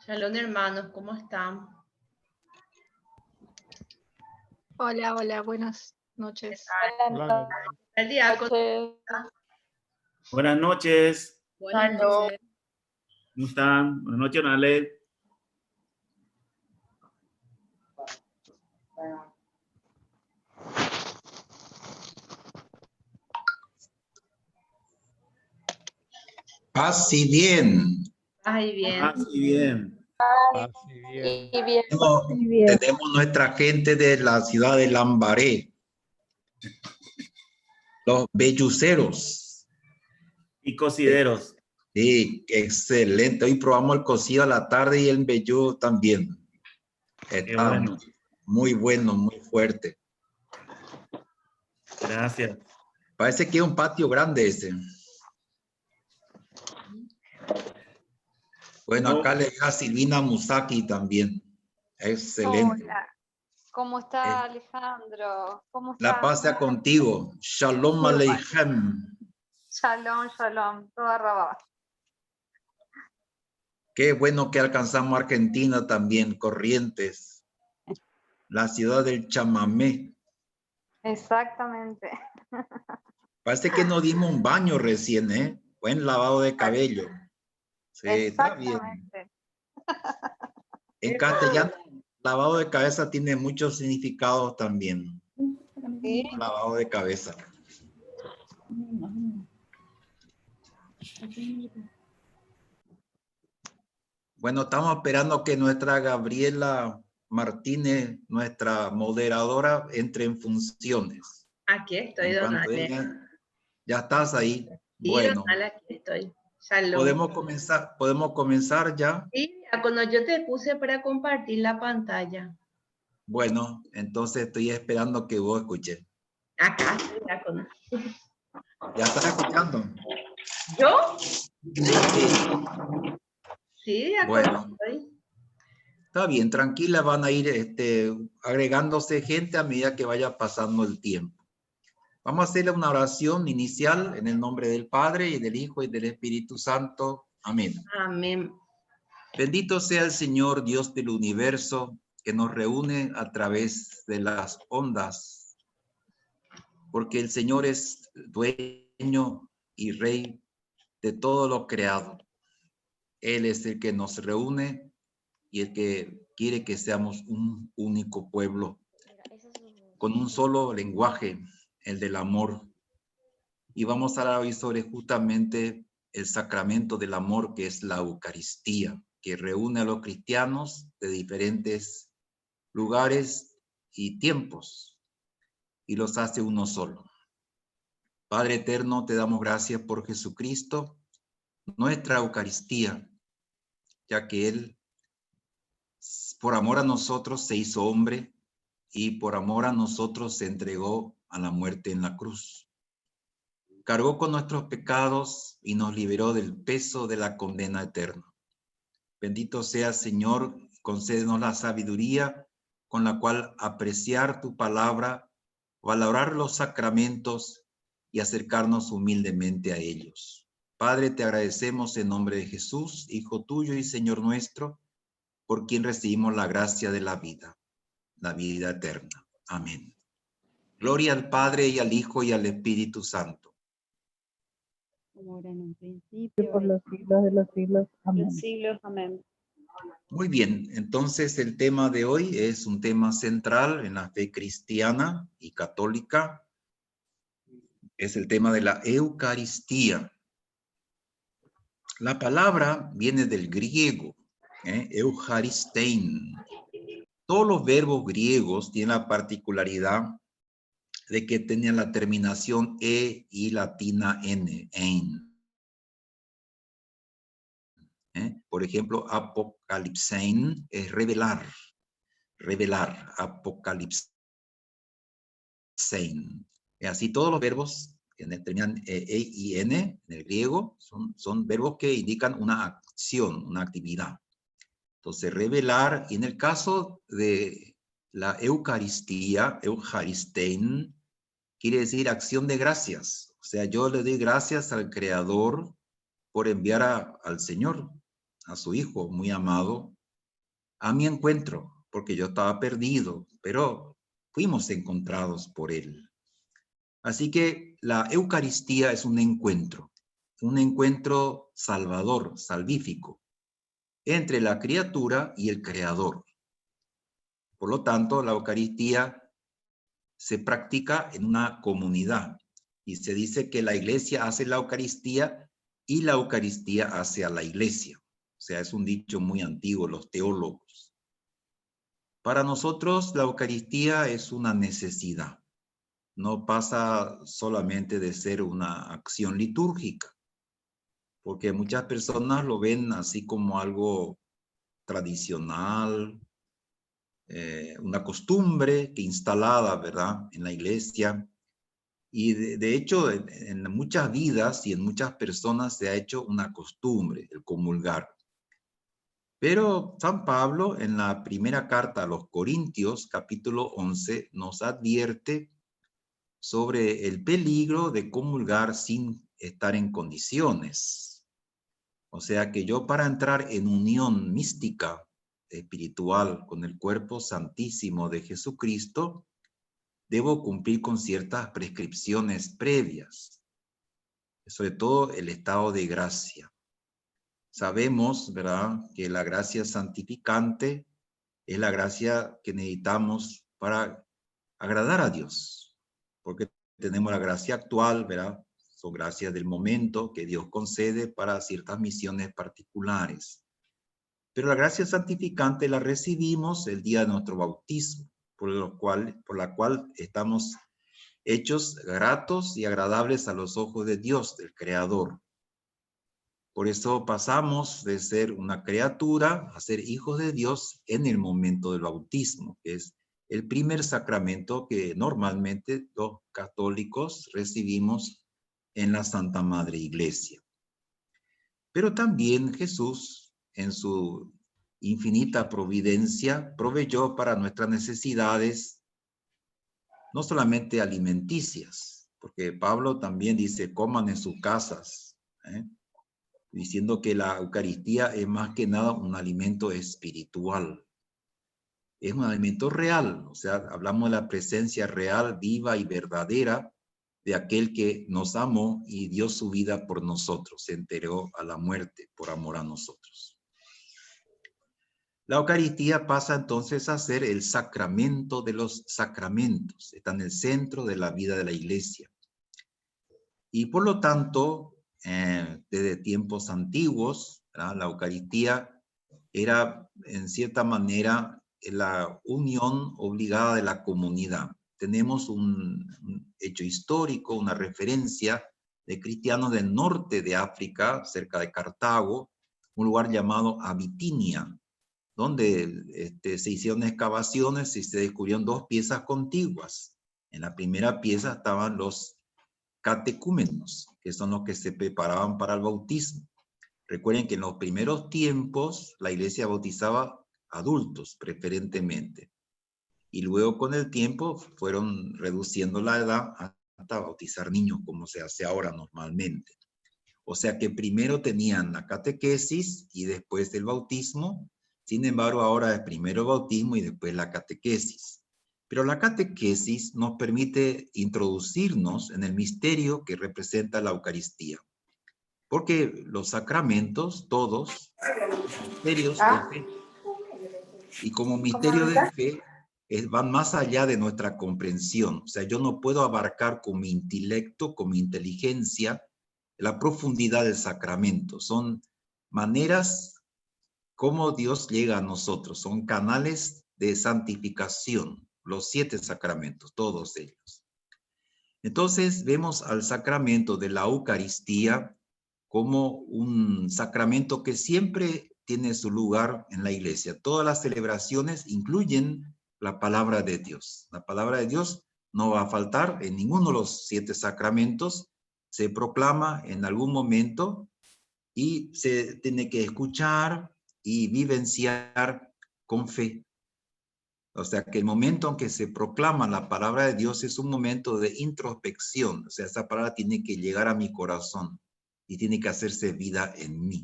Shalom, hermanos, ¿cómo están? Hola, hola, buenas noches. Hola. El diácono. Buenas noches. Buenas noches. ¿Cómo están? Buenas noches, Nale. Paz y bien. Ay, bien. Así bien. Así bien. Y bien. Tenemos nuestra gente de la ciudad de Lambaré. Los belluceros. Y cocideros. Sí, excelente. Hoy probamos el cocido a la tarde y el vellú también. Está bueno. muy bueno, muy fuerte. Gracias. Parece que es un patio grande ese. Bueno, acá le llega Silvina Musaki también. Excelente. Hola. ¿Cómo está Alejandro? ¿Cómo está? La paz sea contigo. Shalom Igual. Aleichem. Shalom, shalom. Todo arrabado. Qué bueno que alcanzamos Argentina también, Corrientes. La ciudad del chamamé. Exactamente. Parece que nos dimos un baño recién, ¿eh? Buen lavado de cabello. Sí, está bien. Exactamente. En castellano, lavado de cabeza tiene muchos significados también. Sí. Lavado de cabeza. Bueno, estamos esperando que nuestra Gabriela Martínez, nuestra moderadora, entre en funciones. Aquí estoy, En cuanto Donale. ella, ya estás ahí. Sí, Bueno, Donale, aquí estoy. Shalom. podemos comenzar ya. Sí, diácono, yo te puse para compartir la pantalla. Bueno, entonces estoy esperando que vos escuches. Acá, diácono. ¿Ya estás escuchando? ¿Yo? Sí. Sí, diácono. Bueno, Estoy. está bien, tranquila, van a ir agregándose gente a medida que vaya pasando el tiempo. Vamos a hacer una oración inicial en el nombre del Padre y del Hijo y del Espíritu Santo. Amén. Amén. Bendito sea el Señor, Dios del universo, que nos reúne a través de las ondas, porque el Señor es dueño y rey de todo lo creado. Él es el que nos reúne y el que quiere que seamos un único pueblo, con un solo lenguaje, el del amor. Y vamos a hablar hoy sobre justamente el sacramento del amor, que es la Eucaristía, que reúne a los cristianos de diferentes lugares y tiempos y los hace uno solo. Padre eterno, te damos gracias por Jesucristo, nuestra Eucaristía, ya que Él, por amor a nosotros, se hizo hombre y por amor a nosotros se entregó a la muerte en la cruz. Cargó con nuestros pecados y nos liberó del peso de la condena eterna. Bendito sea, Señor, concédenos la sabiduría con la cual apreciar tu palabra, valorar los sacramentos y acercarnos humildemente a ellos. Padre, te agradecemos en nombre de Jesús, Hijo tuyo y Señor nuestro, por quien recibimos la gracia de la vida eterna. Amén. Gloria al Padre y al Hijo y al Espíritu Santo. Como era en un principio, por los siglos de los siglos. Amén. Los siglos, amén. Muy bien, entonces el tema de hoy es un tema central en la fe cristiana y católica. Es el tema de la Eucaristía. La palabra viene del griego, Eucharistein. Todos los verbos griegos tienen la particularidad de que tenían la terminación e y latina n, ein. Por ejemplo, apocalipsein es revelar, apocalipsein. Así todos los verbos que terminan e y n en el griego son verbos que indican una acción, una actividad. Entonces, revelar, y en el caso de la Eucaristía, Eucharistein, quiere decir acción de gracias. O sea, yo le doy gracias al Creador por enviar al Señor. a su Hijo muy amado, a mi encuentro, porque yo estaba perdido, pero fuimos encontrados por Él. Así que la Eucaristía es un encuentro salvador, salvífico, entre la criatura y el Creador. Por lo tanto, la Eucaristía se practica en una comunidad y se dice que la Iglesia hace la Eucaristía y la Eucaristía hace a la Iglesia. O sea, es un dicho muy antiguo, los teólogos. Para nosotros, la Eucaristía es una necesidad. No pasa solamente de ser una acción litúrgica, porque muchas personas lo ven así como algo tradicional, una costumbre que instalada, ¿verdad?, en la iglesia. Y de hecho, en muchas vidas y en muchas personas se ha hecho una costumbre, el comulgar. Pero San Pablo, en la primera carta a los Corintios, capítulo 11, nos advierte sobre el peligro de comulgar sin estar en condiciones. O sea que yo, para entrar en unión mística, espiritual, con el cuerpo santísimo de Jesucristo, debo cumplir con ciertas prescripciones previas, sobre todo el estado de gracia. Sabemos, ¿verdad?, que la gracia santificante es la gracia que necesitamos para agradar a Dios, porque tenemos la gracia actual, ¿verdad? Son gracias del momento que Dios concede para ciertas misiones particulares. Pero la gracia santificante la recibimos el día de nuestro bautismo, por la cual estamos hechos gratos y agradables a los ojos de Dios, del Creador. Por eso pasamos de ser una criatura a ser hijos de Dios en el momento del bautismo, que es el primer sacramento que normalmente los católicos recibimos en la Santa Madre Iglesia. Pero también Jesús, en su infinita providencia, proveyó para nuestras necesidades, no solamente alimenticias, porque Pablo también dice, coman en sus casas, diciendo que la Eucaristía es más que nada un alimento espiritual. Es un alimento real, o sea, hablamos de la presencia real, viva y verdadera de aquel que nos amó y dio su vida por nosotros, se entregó a la muerte por amor a nosotros. La Eucaristía pasa entonces a ser el sacramento de los sacramentos, está en el centro de la vida de la Iglesia. Y por lo tanto, desde tiempos antiguos, ¿verdad?, la Eucaristía era en cierta manera la unión obligada de la comunidad. Tenemos un hecho histórico, una referencia de cristianos del norte de África, cerca de Cartago, un lugar llamado Abitinia, donde se hicieron excavaciones y se descubrieron dos piezas contiguas. En la primera pieza estaban los catecúmenos, que son los que se preparaban para el bautismo. Recuerden que en los primeros tiempos la iglesia bautizaba adultos preferentemente, y luego con el tiempo fueron reduciendo la edad hasta bautizar niños, como se hace ahora normalmente. O sea que primero tenían la catequesis y después el bautismo. Sin embargo, ahora es primero el bautismo y después la catequesis. Pero la catequesis nos permite introducirnos en el misterio que representa la Eucaristía. Porque los sacramentos, todos, misterios de fe, y como misterio de fe, van más allá de nuestra comprensión. O sea, yo no puedo abarcar con mi intelecto, con mi inteligencia, la profundidad del sacramento. Son maneras como Dios llega a nosotros. Son canales de santificación, los 7 sacramentos, todos ellos. Entonces, vemos al sacramento de la Eucaristía como un sacramento que siempre tiene su lugar en la iglesia. Todas las celebraciones incluyen la palabra de Dios. La palabra de Dios no va a faltar en ninguno de los 7 sacramentos. Se proclama en algún momento y se tiene que escuchar y vivenciar con fe. O sea que el momento en que se proclama la palabra de Dios es un momento de introspección. O sea, esa palabra tiene que llegar a mi corazón y tiene que hacerse vida en mí.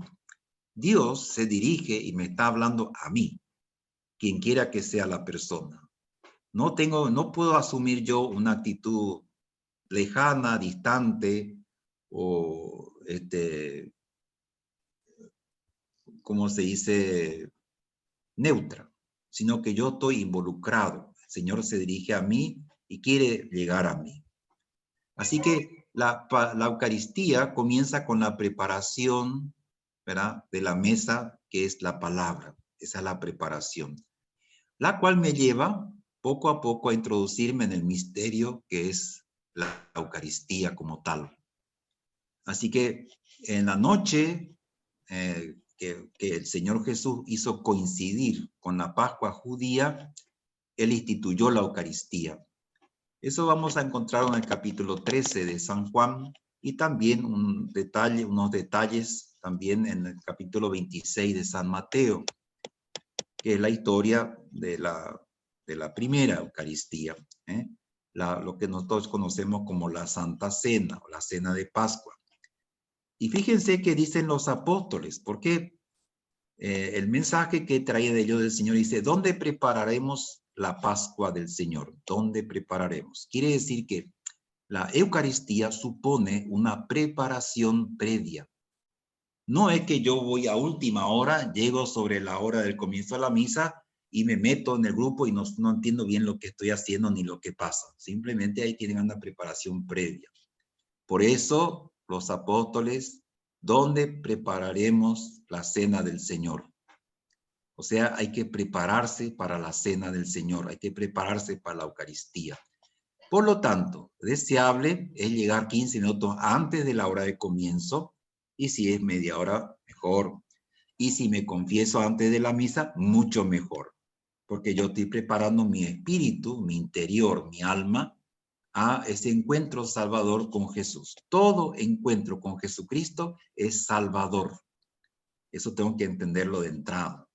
Dios se dirige y me está hablando a mí, quien quiera que sea la persona. No puedo asumir yo una actitud lejana, distante o ¿cómo se dice? Neutra, sino que yo estoy involucrado. El Señor se dirige a mí y quiere llegar a mí. Así que la Eucaristía comienza con la preparación, ¿verdad?, de la mesa, que es la palabra. Esa es la preparación, la cual me lleva poco a poco a introducirme en el misterio que es la Eucaristía como tal. Así que en la noche que el Señor Jesús hizo coincidir con la Pascua judía, Él instituyó la Eucaristía. Eso vamos a encontrar en el capítulo 13 de San Juan y también unos detalles también en el capítulo 26 de San Mateo, que es la historia de la primera Eucaristía, lo que nosotros conocemos como la Santa Cena o la Cena de Pascua. Y fíjense que dicen los apóstoles, porque el mensaje que trae de ellos del Señor dice, ¿dónde prepararemos la Pascua del Señor? ¿Dónde prepararemos? Quiere decir que la Eucaristía supone una preparación previa. No es que yo voy a última hora, llego sobre la hora del comienzo de la misa y me meto en el grupo y no entiendo bien lo que estoy haciendo ni lo que pasa. Simplemente ahí tienen una preparación previa. Por eso los apóstoles, ¿dónde prepararemos la cena del Señor? O sea, hay que prepararse para la cena del Señor, hay que prepararse para la Eucaristía. Por lo tanto, deseable es llegar 15 minutos antes de la hora de comienzo, y si es media hora, mejor. Y si me confieso antes de la misa, mucho mejor, porque yo estoy preparando mi espíritu, mi interior, mi alma, a ese encuentro salvador con Jesús. Todo encuentro con Jesucristo es salvador. Eso tengo que entenderlo de entrada.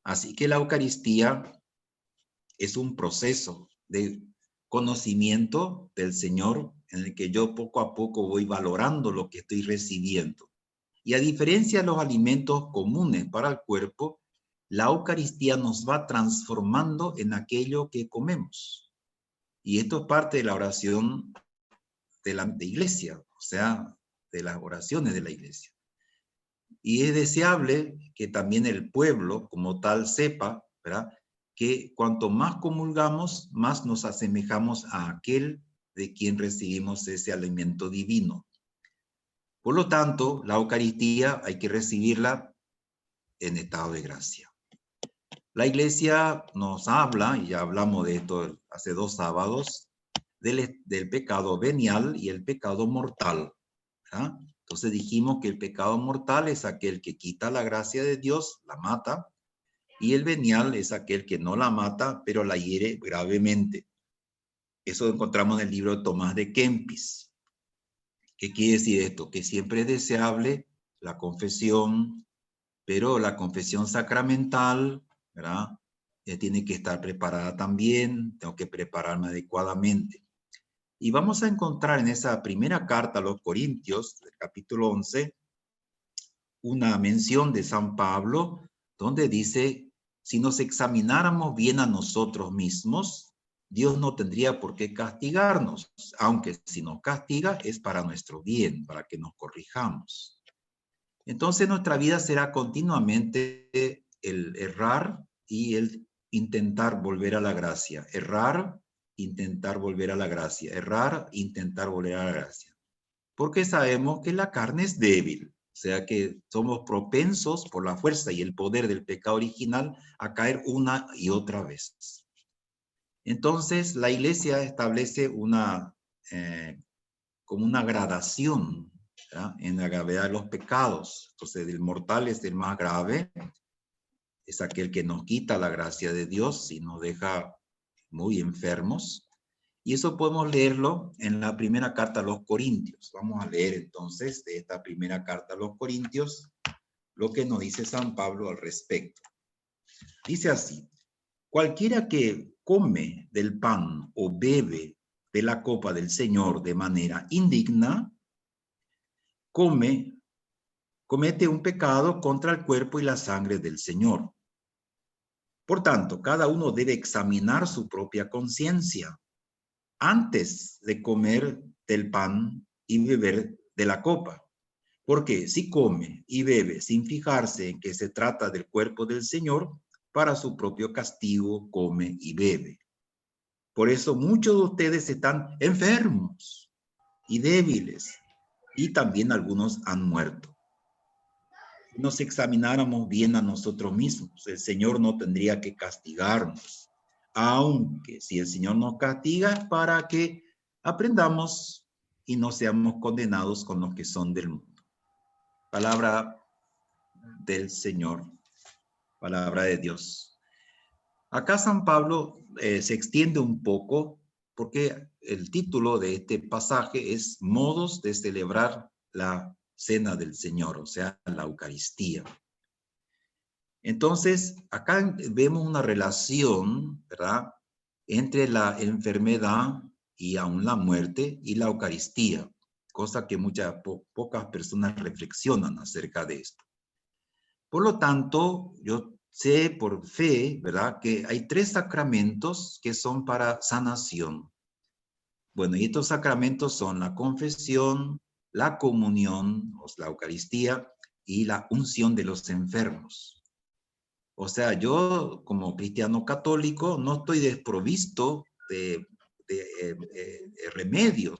Así que la Eucaristía es un proceso de conocimiento del Señor en el que yo poco a poco voy valorando lo que estoy recibiendo. Y a diferencia de los alimentos comunes para el cuerpo, la Eucaristía nos va transformando en aquello que comemos. Y esto es parte de la oración de la iglesia, o sea, de las oraciones de la iglesia. Y es deseable que también el pueblo como tal sepa, ¿verdad?, que cuanto más comulgamos, más nos asemejamos a aquel de quien recibimos ese alimento divino. Por lo tanto, la Eucaristía hay que recibirla en estado de gracia. La iglesia nos habla, y ya hablamos de esto hace 2 sábados, del pecado venial y el pecado mortal, ¿verdad? Entonces dijimos que el pecado mortal es aquel que quita la gracia de Dios, la mata, y el venial es aquel que no la mata, pero la hiere gravemente. Eso encontramos en el libro de Tomás de Kempis. ¿Qué quiere decir esto? Que siempre es deseable la confesión, pero la confesión sacramental, ¿verdad?, tiene que estar preparada también, tengo que prepararme adecuadamente. Y vamos a encontrar en esa primera carta a los Corintios, del capítulo 11, una mención de San Pablo, donde dice, si nos examináramos bien a nosotros mismos, Dios no tendría por qué castigarnos, aunque si nos castiga es para nuestro bien, para que nos corrijamos. Entonces nuestra vida será continuamente el errar y el intentar volver a la gracia. Errar, intentar volver a la gracia. Errar, intentar volver a la gracia. Porque sabemos que la carne es débil. O sea que somos propensos por la fuerza y el poder del pecado original a caer una y otra vez. Entonces la iglesia establece como una gradación, ¿verdad?, en la gravedad de los pecados. Entonces el mortal es el más grave, es aquel que nos quita la gracia de Dios y nos deja muy enfermos. Y eso podemos leerlo en la primera carta a los Corintios. Vamos a leer entonces de esta primera carta a los Corintios lo que nos dice San Pablo al respecto. Dice así, cualquiera que come del pan o bebe de la copa del Señor de manera indigna, come comete un pecado contra el cuerpo y la sangre del Señor. Por tanto, cada uno debe examinar su propia conciencia antes de comer del pan y beber de la copa. Porque si come y bebe sin fijarse en que se trata del cuerpo del Señor, para su propio castigo come y bebe. Por eso muchos de ustedes están enfermos y débiles, y también algunos han muerto. Si nos examináramos bien a nosotros mismos, el Señor no tendría que castigarnos, aunque si el Señor nos castiga es para que aprendamos y no seamos condenados con los que son del mundo. Palabra del Señor, palabra de Dios. Acá San Pablo se extiende un poco porque el título de este pasaje es modos de celebrar la cena del Señor, o sea, la Eucaristía. Entonces, acá vemos una relación, ¿verdad?, entre la enfermedad y aún la muerte y la Eucaristía, cosa que pocas personas reflexionan acerca de esto. Por lo tanto, yo sé por fe, ¿verdad?, que hay 3 sacramentos que son para sanación. Bueno, y estos sacramentos son la confesión, la comunión, o sea, la Eucaristía, y la unción de los enfermos. O sea, yo como cristiano católico no estoy desprovisto de remedios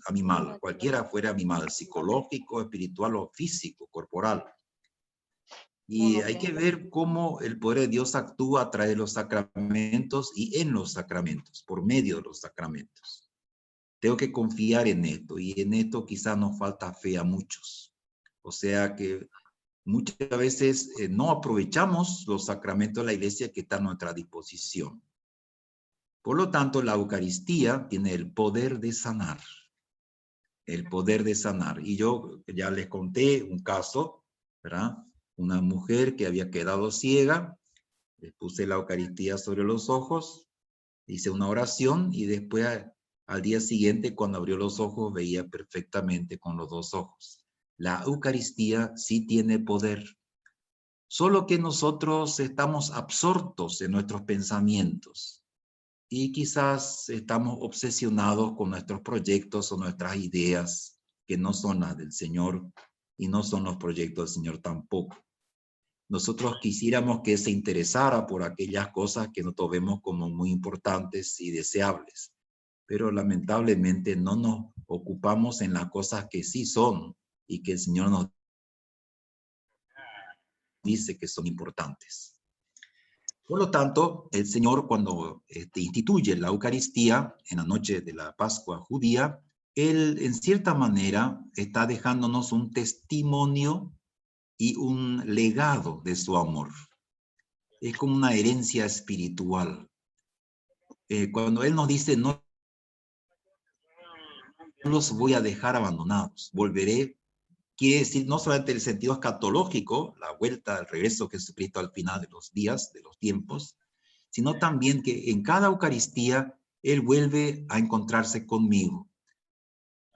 a mi mal, cualquiera fuera mi mal, psicológico, espiritual o físico, corporal. Y hay que ver cómo el poder de Dios actúa a través de los sacramentos y en los sacramentos, por medio de los sacramentos. Tengo que confiar en esto, y en esto quizás nos falta fe a muchos. O sea que muchas veces no aprovechamos los sacramentos de la iglesia que están a nuestra disposición. Por lo tanto, la Eucaristía tiene el poder de sanar. El poder de sanar. Y yo ya les conté un caso, ¿verdad? Una mujer que había quedado ciega, le puse la Eucaristía sobre los ojos, hice una oración y después al día siguiente, cuando abrió los ojos, veía perfectamente con los 2 ojos. La Eucaristía sí tiene poder. Solo que nosotros estamos absortos en nuestros pensamientos y quizás estamos obsesionados con nuestros proyectos o nuestras ideas que no son las del Señor y no son los proyectos del Señor tampoco. Nosotros quisiéramos que se interesara por aquellas cosas que nosotros vemos como muy importantes y deseables, pero lamentablemente no nos ocupamos en las cosas que sí son y que el Señor nos dice que son importantes. Por lo tanto, el Señor, cuando instituye la Eucaristía en la noche de la Pascua judía, Él en cierta manera está dejándonos un testimonio y un legado de su amor. Es como una herencia espiritual. Cuando Él nos dice, no los voy a dejar abandonados, volveré, quiere decir no solamente el sentido escatológico, la vuelta, el regreso de Jesucristo al final de los días, de los tiempos, sino también que en cada Eucaristía Él vuelve a encontrarse conmigo.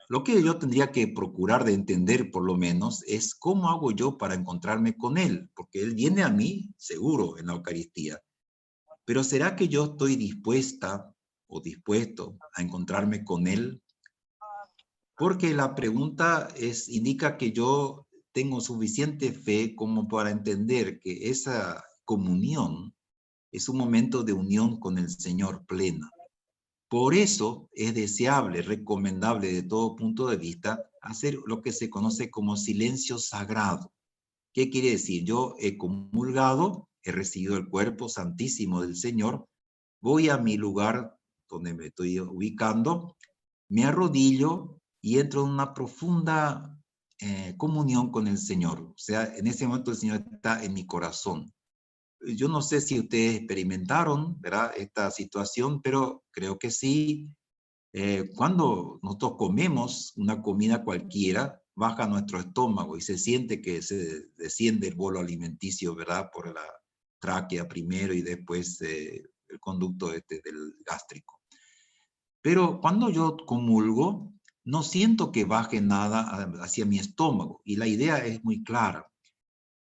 Lo que yo tendría que procurar de entender, por lo menos, es cómo hago yo para encontrarme con Él, porque Él viene a mí, seguro, en la Eucaristía. Pero ¿será que yo estoy dispuesta o dispuesto a encontrarme con Él? Porque la pregunta indica que yo tengo suficiente fe como para entender que esa comunión es un momento de unión con el Señor plena. Por eso es deseable, recomendable de todo punto de vista, hacer lo que se conoce como silencio sagrado. ¿Qué quiere decir? Yo he comulgado, he recibido el cuerpo santísimo del Señor, voy a mi lugar donde me estoy ubicando, me arrodillo y entro en una profunda comunión con el Señor. O sea, en ese momento el Señor está en mi corazón. Yo no sé si ustedes experimentaron, ¿verdad?, esta situación, pero creo que sí. Cuando nosotros comemos una comida cualquiera, baja nuestro estómago y se siente que se desciende el bolo alimenticio, ¿verdad?, por la tráquea primero y después el conducto del gástrico. Pero cuando yo comulgo, no siento que baje nada hacia mi estómago. Y la idea es muy clara.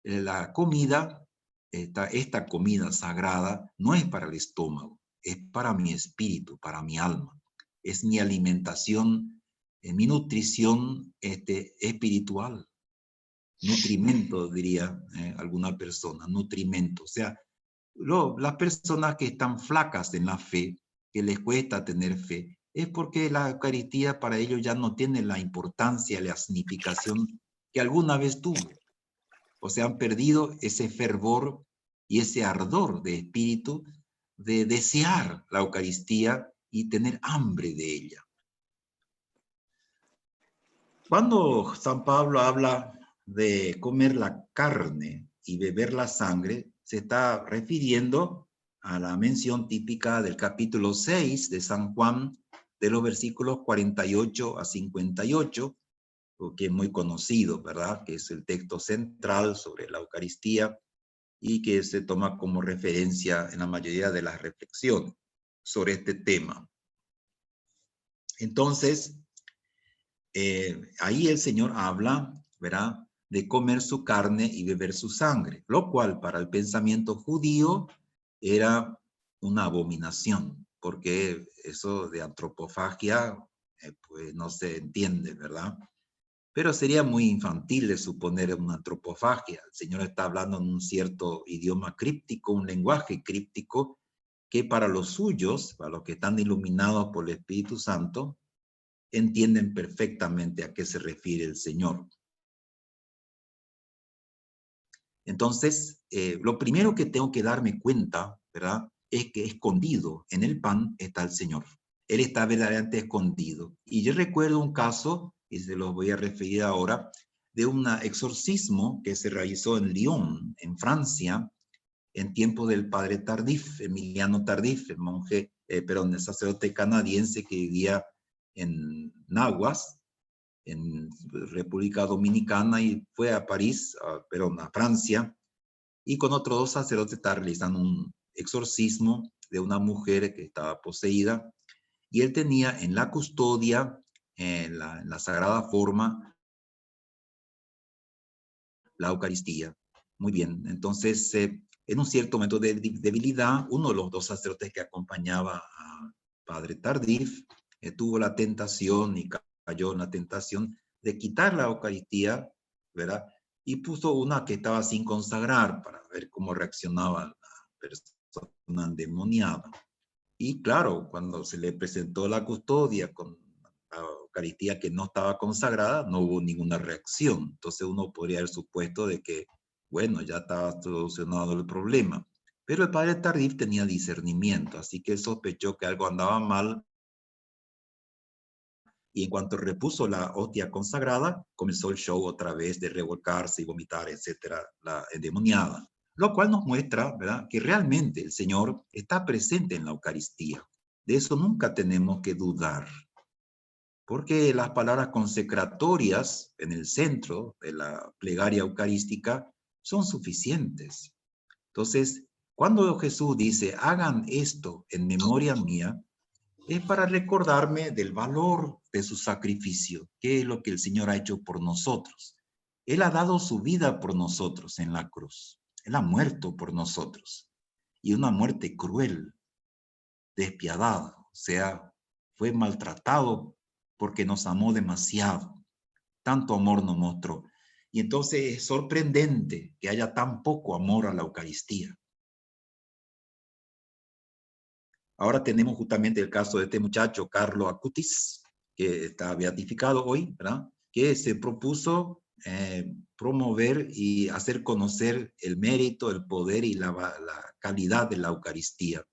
La comida, esta comida sagrada, no es para el estómago, es para mi espíritu, para mi alma. Es mi alimentación, mi nutrición espiritual. Nutrimento, diría alguna persona, nutrimento. O sea, las personas que están flacas en la fe, que les cuesta tener fe, es porque la Eucaristía para ellos ya no tiene la importancia, la significación que alguna vez tuvo. O sea, han perdido ese fervor y ese ardor de espíritu de desear la Eucaristía y tener hambre de ella. Cuando San Pablo habla de comer la carne y beber la sangre, se está refiriendo a la mención típica del capítulo 6 de San Juan, de los versículos 48 a 58, que es muy conocido, ¿verdad? Que es el texto central sobre la Eucaristía y que se toma como referencia en la mayoría de las reflexiones sobre este tema. Entonces, ahí el Señor habla, ¿verdad?, de comer su carne y beber su sangre, lo cual para el pensamiento judío era una abominación, porque eso de antropofagia pues no se entiende, ¿verdad? Pero sería muy infantil de suponer una antropofagia. El Señor está hablando en un cierto idioma críptico, un lenguaje críptico, que para los suyos, para los que están iluminados por el Espíritu Santo, entienden perfectamente a qué se refiere el Señor. Entonces, lo primero que tengo que darme cuenta, ¿verdad?, es que escondido en el pan está el Señor. Él está verdaderamente escondido. Y yo recuerdo un caso, y se los voy a referir ahora, de un exorcismo que se realizó en Lyon, en Francia, en tiempo del padre Tardif, Emiliano Tardif, el monje, el sacerdote canadiense que vivía en Nahuas, en República Dominicana, y fue a París, a Francia, y con otros dos sacerdotes estaba realizando un exorcismo de una mujer que estaba poseída, y él tenía en la custodia, en la sagrada forma, la Eucaristía. Muy bien, entonces, en un cierto momento de debilidad, uno de los dos sacerdotes que acompañaba a padre Tardif tuvo la tentación y cayó en la tentación de quitar la Eucaristía, ¿verdad? Y puso una que estaba sin consagrar para ver cómo reaccionaba la persona endemoniada. Y claro, cuando se le presentó la custodia con la Eucaristía que no estaba consagrada, no hubo ninguna reacción. Entonces uno podría haber supuesto de que, bueno, ya estaba solucionado el problema. Pero el padre Tardif tenía discernimiento, así que él sospechó que algo andaba mal. Y en cuanto repuso la hostia consagrada, comenzó el show otra vez de revolcarse y vomitar, etcétera, la endemoniada. Lo cual nos muestra, ¿verdad?, que realmente el Señor está presente en la Eucaristía. De eso nunca tenemos que dudar. Porque las palabras consecratorias en el centro de la plegaria eucarística son suficientes. Entonces, cuando Jesús dice, hagan esto en memoria mía, es para recordarme del valor de su sacrificio, que es lo que el Señor ha hecho por nosotros. Él ha dado su vida por nosotros en la cruz. Él ha muerto por nosotros. Y una muerte cruel, despiadada. O sea, fue maltratado porque nos amó demasiado. Tanto amor nos mostró. Y entonces es sorprendente que haya tan poco amor a la Eucaristía. Ahora tenemos justamente el caso de este muchacho, Carlo Acutis, que está beatificado hoy, ¿verdad?, que se propuso promover y hacer conocer el mérito, el poder y la calidad de la Eucaristía,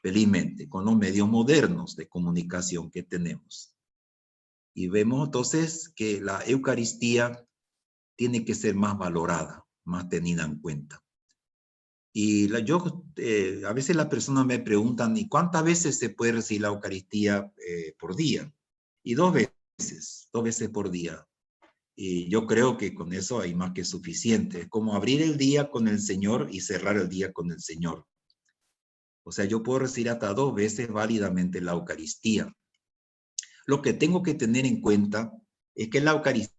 felizmente, con los medios modernos de comunicación que tenemos. Y vemos entonces que la Eucaristía tiene que ser más valorada, más tenida en cuenta. Y a veces las personas me preguntan, ¿y cuántas veces se puede recibir la Eucaristía por día? Y dos veces por día. Y yo creo que con eso hay más que suficiente. Es como abrir el día con el Señor y cerrar el día con el Señor. O sea, yo puedo recibir hasta 2 veces válidamente la Eucaristía. Lo que tengo que tener en cuenta es que la Eucaristía,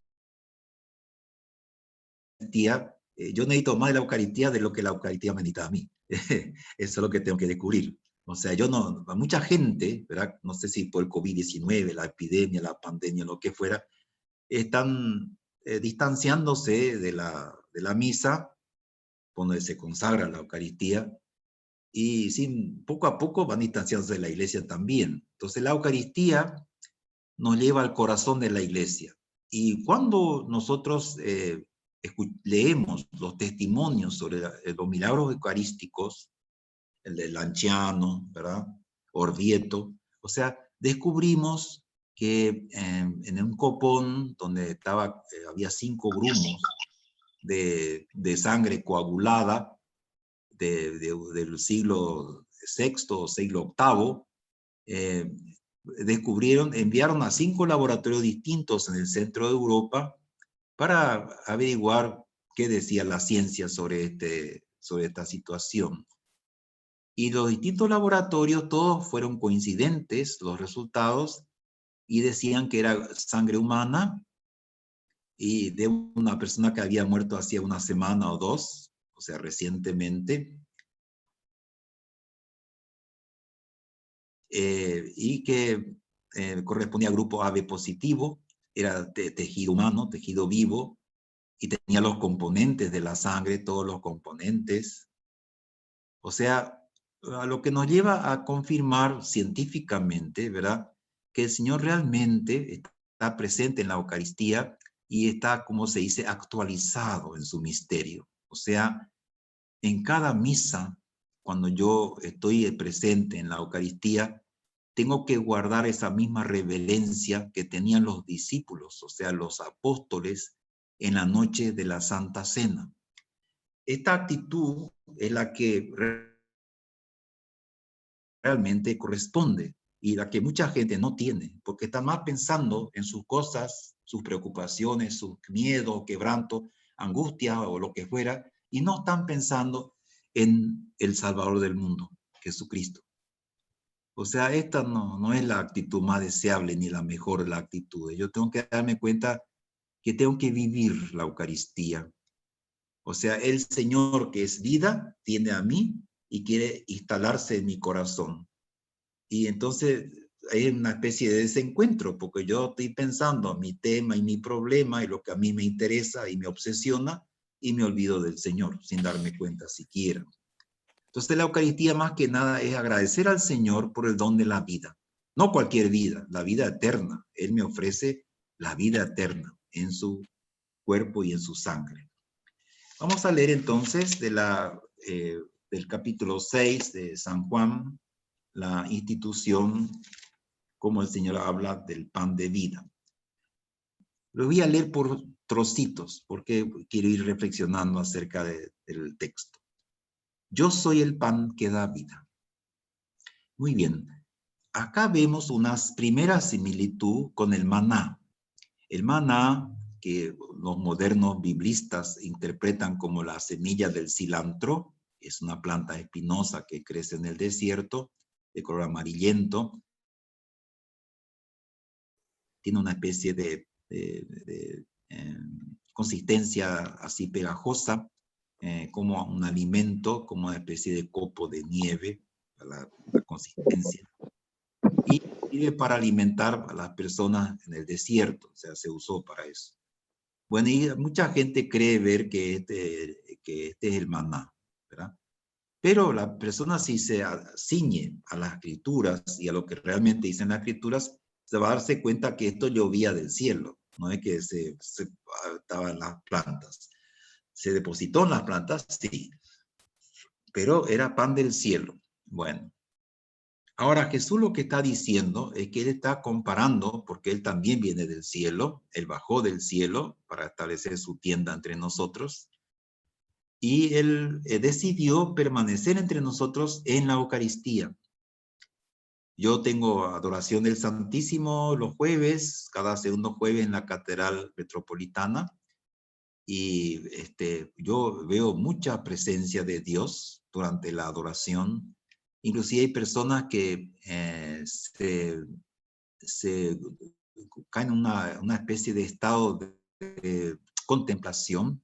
yo necesito más de la Eucaristía de lo que la Eucaristía me necesita a mí. Eso es lo que tengo que descubrir. O sea, yo no, mucha gente, ¿verdad? No sé si por el COVID-19, la epidemia, la pandemia, lo que fuera, están distanciándose de la misa, donde se consagra la Eucaristía, y poco a poco van distanciándose de la iglesia también. Entonces la Eucaristía nos lleva al corazón de la iglesia. Y cuando nosotros leemos los testimonios sobre los milagros eucarísticos, el de Lanciano, ¿verdad? Orvieto, o sea, descubrimos que en un copón donde había 5 grumos de sangre coagulada del siglo VI o siglo VIII, enviaron a 5 laboratorios distintos en el centro de Europa para averiguar qué decía la ciencia sobre esta situación. Y los distintos laboratorios, todos fueron coincidentes, los resultados, y decían que era sangre humana y de una persona que había muerto hacía una semana o 2, o sea, recientemente, y que correspondía al grupo AB positivo, era tejido humano, tejido vivo, y tenía los componentes de la sangre, todos los componentes. O sea, a lo que nos lleva a confirmar científicamente, ¿verdad?, que el Señor realmente está presente en la Eucaristía y está, como se dice, actualizado en su misterio. O sea, en cada misa, cuando yo estoy presente en la Eucaristía, tengo que guardar esa misma reverencia que tenían los discípulos, o sea, los apóstoles, en la noche de la Santa Cena. Esta actitud es la que realmente corresponde y la que mucha gente no tiene, porque está más pensando en sus cosas, sus preocupaciones, sus miedos, quebrantos, angustia o lo que fuera, y no están pensando en el Salvador del mundo, Jesucristo. O sea, esta no es la actitud más deseable ni la mejor de las actitudes. Yo tengo que darme cuenta que tengo que vivir la Eucaristía. O sea, el Señor, que es vida, viene a mí y quiere instalarse en mi corazón. Y entonces hay una especie de desencuentro, porque yo estoy pensando en mi tema y mi problema y lo que a mí me interesa y me obsesiona, y me olvido del Señor sin darme cuenta siquiera. Entonces la Eucaristía más que nada es agradecer al Señor por el don de la vida. No cualquier vida, la vida eterna. Él me ofrece la vida eterna en su cuerpo y en su sangre. Vamos a leer entonces del capítulo 6 de San Juan, la institución, como el Señor habla del pan de vida. Lo voy a leer por trocitos, porque quiero ir reflexionando acerca del texto. Yo soy el pan que da vida. Muy bien. Acá vemos una primera similitud con el maná. El maná, que los modernos biblistas interpretan como la semilla del cilantro, es una planta espinosa que crece en el desierto, de color amarillento. Tiene una especie de consistencia así pegajosa, como un alimento, como una especie de copo de nieve, la consistencia. Y sirve para alimentar a las personas en el desierto, o sea, se usó para eso. Bueno, y mucha gente cree ver que este es el maná, ¿verdad? Pero la persona, si se ciñe a las escrituras y a lo que realmente dicen las escrituras, se va a darse cuenta que esto llovía del cielo, no es que se estaba en las plantas. ¿Se depositó en las plantas? Sí, pero era pan del cielo. Bueno, ahora Jesús lo que está diciendo es que él está comparando, porque él también viene del cielo, él bajó del cielo para establecer su tienda entre nosotros, y él decidió permanecer entre nosotros en la Eucaristía. Yo tengo adoración del Santísimo los jueves, cada segundo jueves en la Catedral Metropolitana, y yo veo mucha presencia de Dios durante la adoración. Inclusive hay personas que se caen en una especie de estado de contemplación,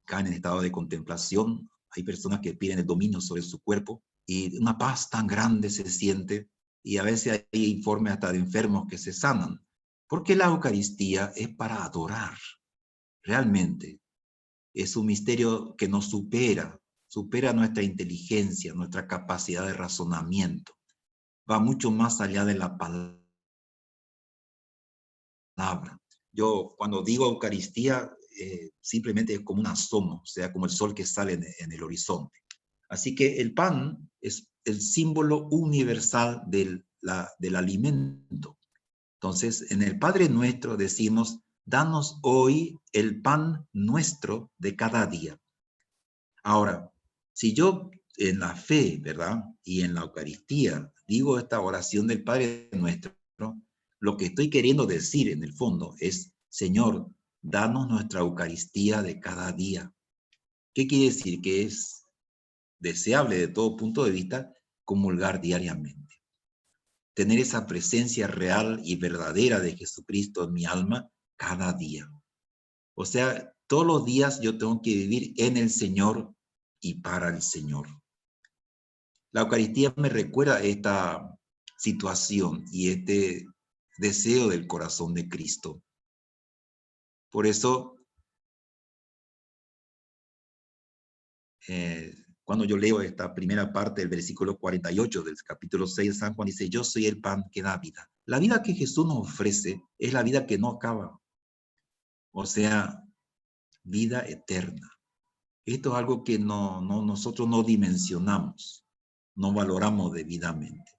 caen en estado de contemplación. Hay personas que pierden el dominio sobre su cuerpo y una paz tan grande se siente, y a veces hay informes hasta de enfermos que se sanan, porque la Eucaristía es para adorar. Realmente es un misterio que nos supera nuestra inteligencia, nuestra capacidad de razonamiento. Va mucho más allá de la palabra. Yo cuando digo Eucaristía, simplemente es como un asomo, o sea, como el sol que sale en el horizonte. Así que el pan es el símbolo universal del alimento. Entonces, en el Padre Nuestro decimos, danos hoy el pan nuestro de cada día. Ahora, si yo en la fe, ¿verdad? Y en la Eucaristía digo esta oración del Padre Nuestro, lo que estoy queriendo decir en el fondo es, Señor, danos nuestra Eucaristía de cada día. ¿Qué quiere decir? Que es deseable de todo punto de vista comulgar diariamente. Tener esa presencia real y verdadera de Jesucristo en mi alma cada día. O sea, todos los días yo tengo que vivir en el Señor y para el Señor. La Eucaristía me recuerda esta situación y este deseo del corazón de Cristo. Por eso, cuando yo leo esta primera parte del versículo 48 del capítulo 6 de San Juan, dice, yo soy el pan que da vida. La vida que Jesús nos ofrece es la vida que no acaba. O sea, vida eterna. Esto es algo que nosotros no dimensionamos, no valoramos debidamente.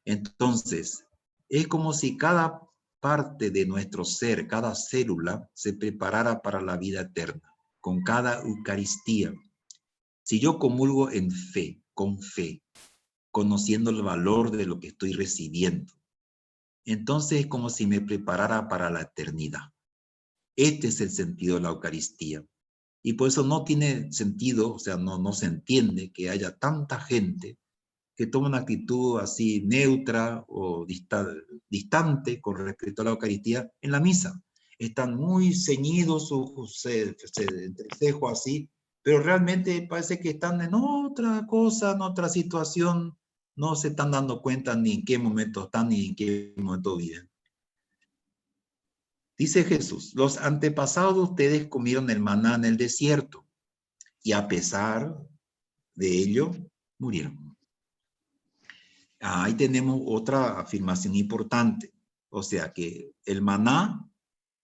Entonces, es como si cada parte de nuestro ser, cada célula, se preparara para la vida eterna, con cada Eucaristía. Si yo comulgo en fe, con fe, conociendo el valor de lo que estoy recibiendo, entonces es como si me preparara para la eternidad. Este es el sentido de la Eucaristía. Y por eso no tiene sentido, o sea, no se entiende que haya tanta gente que toma una actitud así neutra o distante con respecto a la Eucaristía en la misa. Están muy ceñidos, se entrecejo así, pero realmente parece que están en otra cosa, en otra situación, no se están dando cuenta ni en qué momento están ni en qué momento viven. Dice Jesús, los antepasados de ustedes comieron el maná en el desierto y a pesar de ello murieron. Ahí tenemos otra afirmación importante. O sea que el maná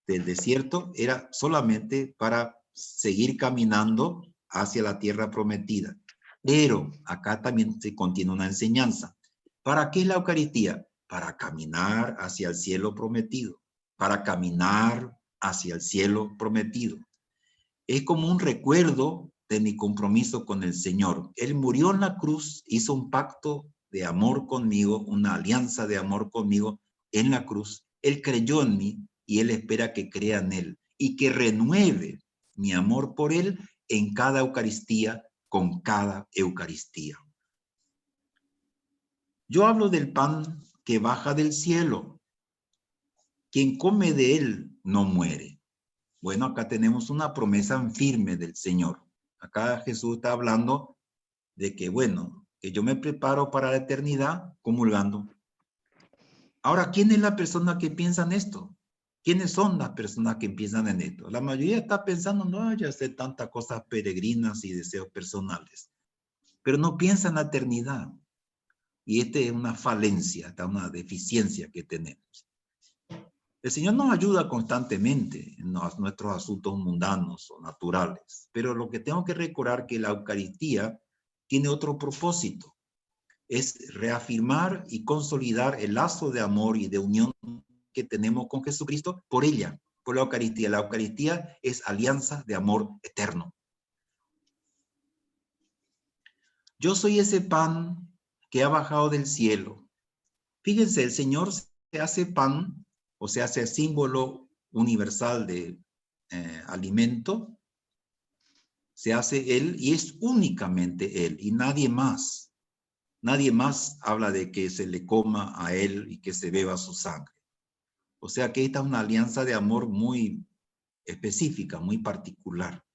del desierto era solamente para seguir caminando hacia la tierra prometida. Pero acá también se contiene una enseñanza. ¿Para qué es la Eucaristía? Para caminar hacia el cielo prometido. Para caminar hacia el cielo prometido. Es como un recuerdo de mi compromiso con el Señor. Él murió en la cruz, hizo un pacto de amor conmigo, una alianza de amor conmigo en la cruz. Él creyó en mí y Él espera que crea en Él y que renueve mi amor por Él en cada Eucaristía, con cada Eucaristía. Yo hablo del pan que baja del cielo. Quien come de Él no muere. Bueno, acá tenemos una promesa firme del Señor. Acá Jesús está hablando de que, bueno, que yo me preparo para la eternidad comulgando. Ahora, ¿quién es la persona que piensa en esto? ¿Quiénes son las personas que piensan en esto? La mayoría está pensando, no, ya sé tantas cosas peregrinas y deseos personales, pero no piensa en la eternidad. Y esta es una falencia, esta es una deficiencia que tenemos. El Señor nos ayuda constantemente en nuestros asuntos mundanos o naturales, pero lo que tengo que recordar es que la Eucaristía tiene otro propósito, es reafirmar y consolidar el lazo de amor y de unión que tenemos con Jesucristo por ella, por la Eucaristía. La Eucaristía es alianza de amor eterno. Yo soy ese pan que ha bajado del cielo. Fíjense, el Señor se hace pan, o se hace símbolo universal de alimento, se hace Él y es únicamente Él y nadie más. Nadie más habla de que se le coma a él y que se beba su sangre. O sea que esta es una alianza de amor muy específica, muy particular.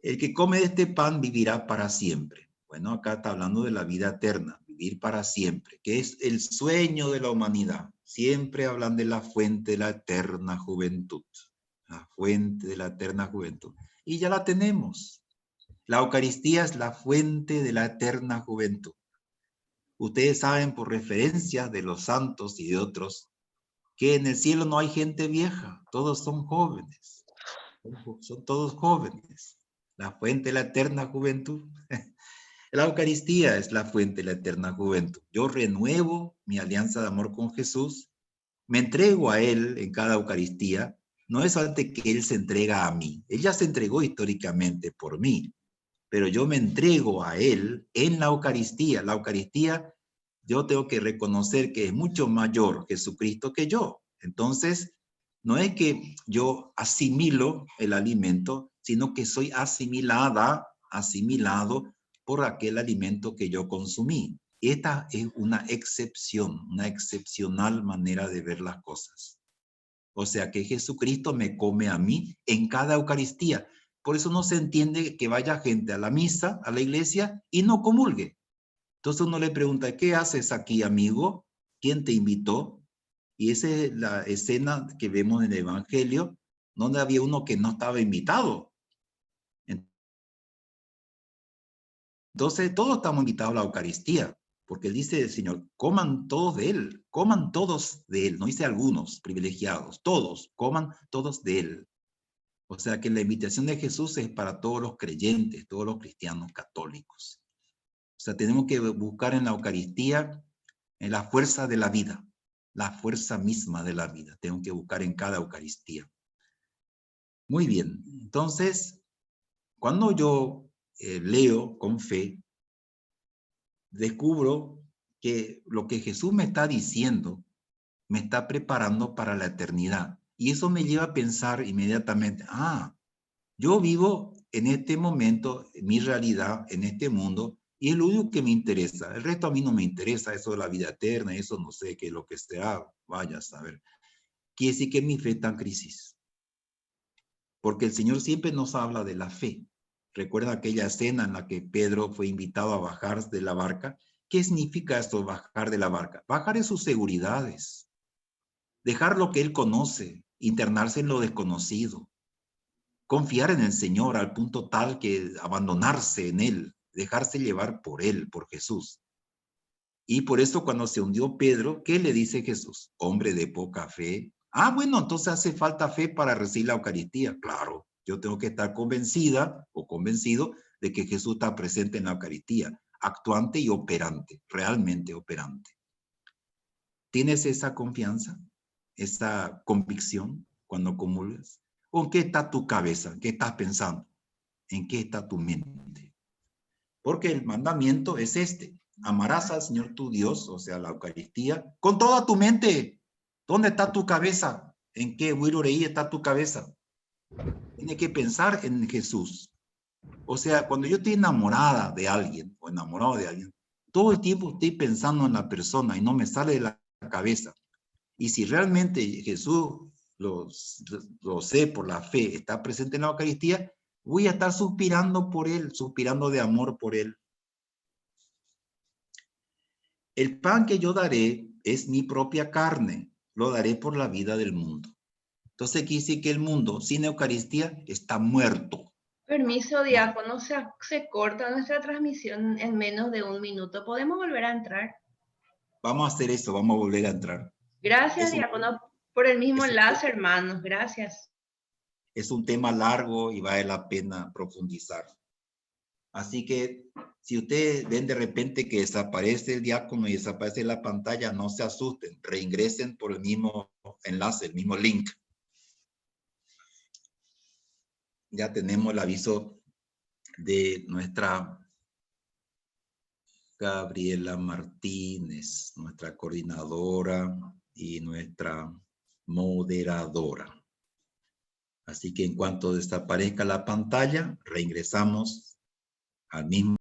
El que come de este pan vivirá para siempre. Bueno, acá está hablando de la vida eterna, vivir para siempre, que es el sueño de la humanidad. Siempre hablan de la fuente de la eterna juventud. La fuente de la eterna juventud. Y ya la tenemos. La Eucaristía es la fuente de la eterna juventud. Ustedes saben por referencia de los santos y de otros que en el cielo no hay gente vieja, todos son jóvenes. Son todos jóvenes. La fuente de la eterna juventud. La Eucaristía es la fuente de la eterna juventud. Yo renuevo mi alianza de amor con Jesús, me entrego a Él en cada Eucaristía. No es solamente que Él se entrega a mí. Él ya se entregó históricamente por mí, pero yo me entrego a Él en la Eucaristía. La Eucaristía, yo tengo que reconocer que es mucho mayor Jesucristo que yo. Entonces, no es que yo asimilo el alimento, sino que soy asimilado por aquel alimento que yo consumí. Esta es una excepción, una excepcional manera de ver las cosas. O sea que Jesucristo me come a mí en cada Eucaristía. Por eso no se entiende que vaya gente a la misa, a la iglesia, y no comulgue. Entonces uno le pregunta, ¿qué haces aquí, amigo? ¿Quién te invitó? Y esa es la escena que vemos en el Evangelio, donde había uno que no estaba invitado. Entonces todos estamos invitados a la Eucaristía, porque él dice el Señor, coman todos de él, coman todos de él. No dice algunos privilegiados, todos, coman todos de él. O sea que la invitación de Jesús es para todos los creyentes, todos los cristianos católicos. O sea, tenemos que buscar en la Eucaristía en la fuerza de la vida, la fuerza misma de la vida. Tengo que buscar en cada Eucaristía. Muy bien, entonces, cuando yo leo con fe, descubro que lo que Jesús me está diciendo me está preparando para la eternidad. Y eso me lleva a pensar inmediatamente, yo vivo en este momento, mi realidad, en este mundo, y es lo único que me interesa. El resto a mí no me interesa, eso de la vida eterna, eso no sé qué es lo que sea, vaya a saber. Quiere decir que mi fe está en crisis. Porque el Señor siempre nos habla de la fe. Recuerda aquella escena en la que Pedro fue invitado a bajar de la barca. ¿Qué significa esto, bajar de la barca? Bajar en sus seguridades. Dejar lo que él conoce, internarse en lo desconocido. Confiar en el Señor al punto tal que abandonarse en Él, dejarse llevar por Él, por Jesús. Y por eso cuando se hundió Pedro, ¿qué le dice Jesús? Hombre de poca fe. Bueno, entonces hace falta fe para recibir la Eucaristía. Claro, yo tengo que estar convencida o convencido de que Jesús está presente en la Eucaristía, actuante y operante, realmente operante. ¿Tienes esa confianza, esa convicción cuando comulgas? ¿Con qué está tu cabeza? ¿Qué estás pensando? ¿En qué está tu mente? Porque el mandamiento es este. Amarás al Señor tu Dios, o sea, la Eucaristía, con toda tu mente. ¿Dónde está tu cabeza? ¿En qué Wirureí está tu cabeza? Tienes que pensar en Jesús. O sea, cuando yo estoy enamorada de alguien o enamorado de alguien, todo el tiempo estoy pensando en la persona y no me sale de la cabeza. Y si realmente Jesús, lo sé por la fe, está presente en la Eucaristía, voy a estar suspirando por Él, suspirando de amor por Él. El pan que yo daré es mi propia carne, lo daré por la vida del mundo. Entonces aquí dice que el mundo sin Eucaristía está muerto. Permiso, diácono, se corta nuestra transmisión en menos de 1 minuto. ¿Podemos volver a entrar? Vamos a hacer eso, vamos a volver a entrar. Gracias, diácono, por el mismo enlace, hermanos. Gracias. Es un tema largo y vale la pena profundizar. Así que si ustedes ven de repente que desaparece el diácono y desaparece la pantalla, no se asusten, reingresen por el mismo enlace, el mismo link. Ya tenemos el aviso de nuestra Gabriela Martínez, nuestra coordinadora y nuestra moderadora. Así que en cuanto desaparezca la pantalla, reingresamos al mismo